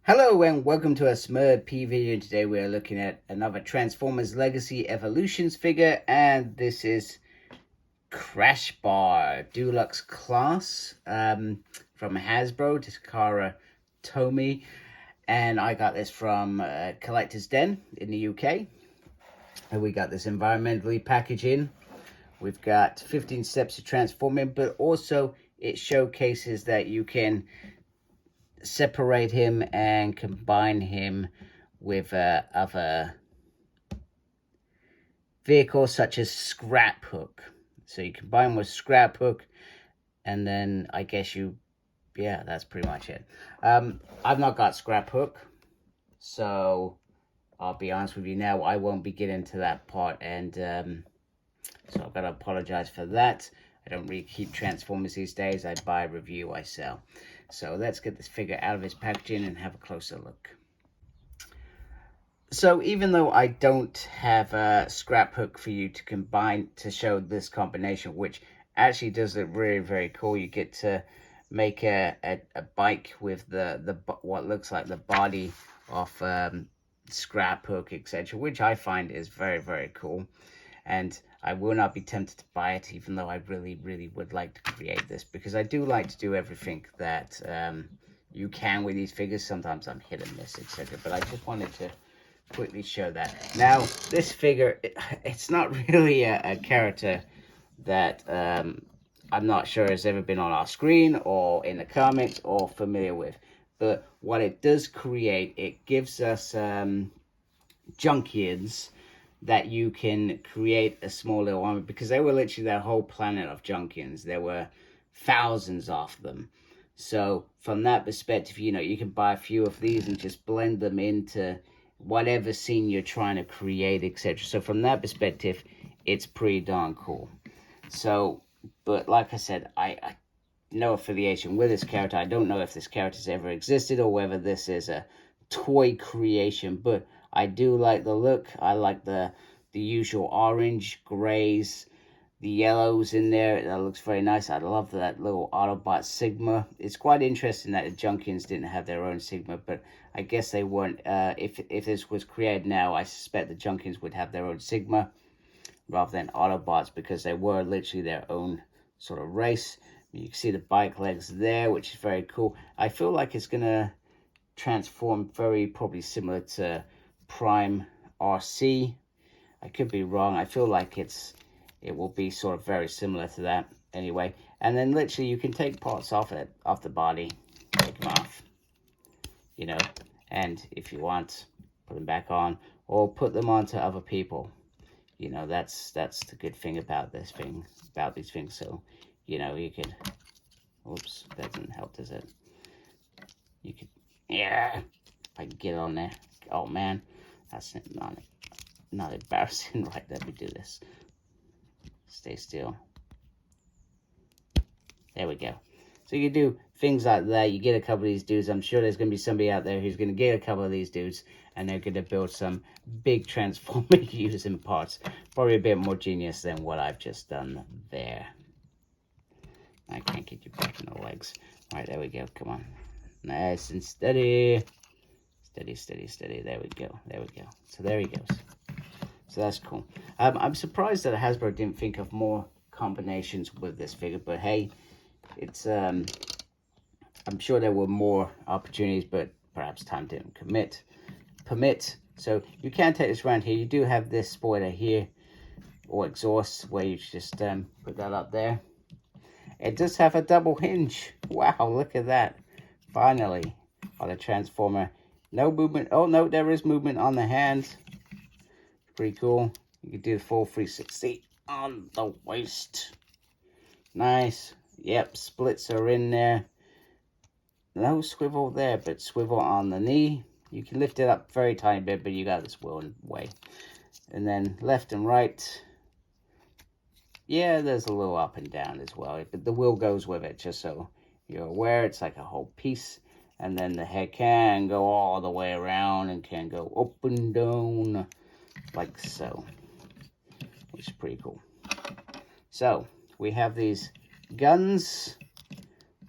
Hello and welcome to a Smurd P video. Today we are looking at another Transformers Legacy Evolutions figure, and this is Crashbar Deluxe Class from Hasbro, Takara Tomy, and I got this from Collector's Den in the UK. And we got this environmentally packaged in. We've got 15 steps to transforming, but also it showcases that you can separate him and combine him with other vehicles such as Scrap Hook. So you combine with Scrap Hook, and then I guess yeah, that's pretty much it. I've not got Scrap Hook, so I'll be honest with you now, I won't be getting to that part, and so I've got to apologize for that. I don't really keep Transformers these days. I buy, review, I sell. So let's get this figure out of its packaging and have a closer look. So even though I don't have a Scrap Hook for you to combine to show this combination, which actually does look really very cool, you get to make a bike with the what looks like the body of Scrap Hook, etc., which I find is very, very cool. And I will not be tempted to buy it, even though I really, really would like to create this, because I do like to do everything that you can with these figures. Sometimes I'm hit and miss, etc. But I just wanted to quickly show that. Now, this figure, it's not really a character that I'm not sure has ever been on our screen or in the comics or familiar with. But what it does create, it gives us Junkions that you can create a small little army, because they were literally their whole planet of Junkions. There were thousands of them. So from that perspective, you know, you can buy a few of these and just blend them into whatever scene you're trying to create, etc. So from that perspective, it's pretty darn cool. So, but like I said, I no affiliation with this character. I don't know if this character's ever existed or whether this is a toy creation, but I do like the look. I like the usual orange, grays, the yellows in there. That looks very nice. I love that little Autobot Sigma. It's quite interesting that the Junkions didn't have their own Sigma, but I guess they weren't. If this was created now, I suspect the Junkions would have their own Sigma rather than Autobots, because they were literally their own sort of race. You can see the bike legs there, which is very cool. I feel like it's going to transform very probably similar to Prime RC. I could be wrong. I feel like it will be sort of very similar to that anyway. And then literally you can take parts off the body, take them off, you know, and if you want, put them back on or put them onto other people. You know, that's the good thing about these things. So, you know, you could, oops, that didn't help, does it? You could, yeah, if I can get on there. Oh man, that's not embarrassing. Right, let me do this. Stay still. There we go. So you can do things like that. You get a couple of these dudes. I'm sure there's going to be somebody out there who's going to get a couple of these dudes, and they're going to build some big Transformer using parts. Probably a bit more genius than what I've just done there. I can't get you back in the legs. All right, there we go. Come on. Nice and steady. Steady, steady, steady. There we go. There we go. So there he goes. So that's cool. I'm surprised that Hasbro didn't think of more combinations with this figure, but hey, it's I'm sure there were more opportunities, but perhaps time didn't permit. So you can take this around here. You do have this spoiler here, or exhaust, where you just put that up there. It does have a double hinge. Wow, look at that. Finally, on a Transformer. No movement. Oh, no, there is movement on the hands. Pretty cool. You can do the full 360 on the waist. Nice. Yep, splits are in there. No swivel there, but swivel on the knee. You can lift it up very tiny bit, but you got this way. And then left and right. Yeah, there's a little up and down as well, but the wheel goes with it, just so you're aware. It's like a whole piece. And then the head can go all the way around and can go up and down like so, which is pretty cool. So we have these guns,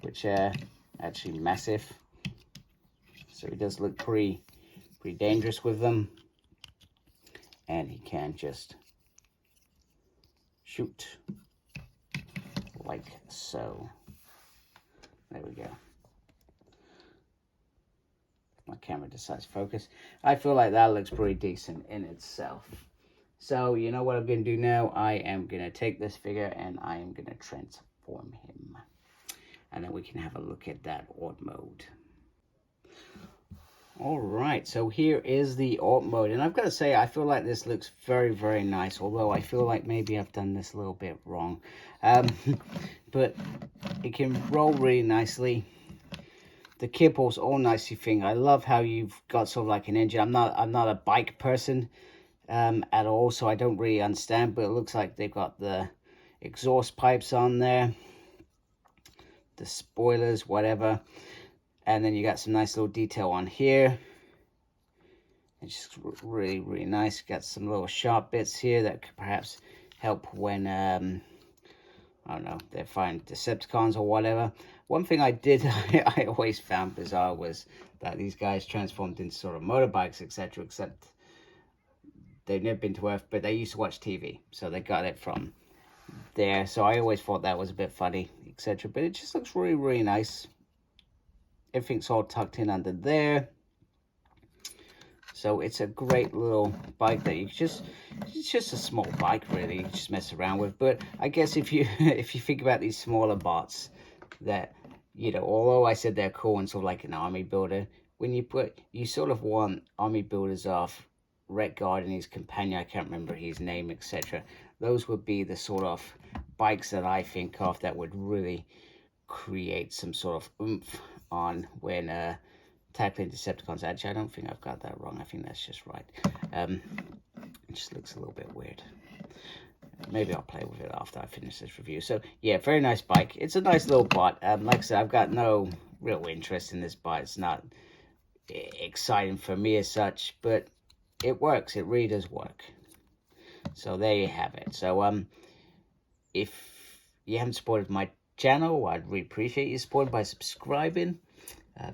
which are actually massive. So he does look pretty dangerous with them. And he can just shoot like so. There we go. My camera decides to focus. I feel like that looks pretty decent in itself. So you know what I'm going to do now? I am going to take this figure and I am going to transform him. And then we can have a look at that art mode. All right, so here is the art mode. And I've got to say, I feel like this looks very nice. Although I feel like maybe I've done this a little bit wrong. But it can roll really nicely. The kibbles all nicely thing. I love how you've got sort of like an engine. I'm not a bike person at all, so I don't really understand, but it looks like they've got the exhaust pipes on there, the spoilers, whatever, and then you got some nice little detail on here. It's just really nice. Got some little sharp bits here that could perhaps help when I don't know, they find Decepticons or whatever. One thing I did, I always found bizarre was that these guys transformed into sort of motorbikes, etc. Except they've never been to Earth, but they used to watch TV, so they got it from there. So I always thought that was a bit funny, etc. But it just looks really nice. Everything's all tucked in under there. So it's a great little bike that you just, it's just a small bike really, you just mess around with. But I guess if you think about these smaller bots that, you know, although I said they're cool and sort of like an army builder, when you sort of want army builders off Red Guard and his companion, I can't remember his name, etc. Those would be the sort of bikes that I think of that would really create some sort of oomph on when tackling Decepticons. Actually, I don't think I've got that wrong. I think that's just right. It just looks a little bit weird. Maybe I'll play with it after I finish this review. So, yeah, very nice bike. It's a nice little bot. Like I said, I've got no real interest in this bot. It's not exciting for me as such, but it works. It really does work. So, there you have it. So, if you haven't supported my channel, I'd really appreciate your support by subscribing.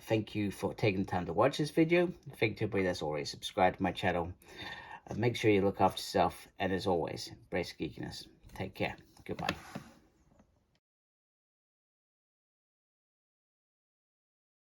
Thank you for taking the time to watch this video. Thank you to everybody that's already subscribed to my channel. Make sure you look after yourself, and as always, embrace geekiness. Take care. Goodbye.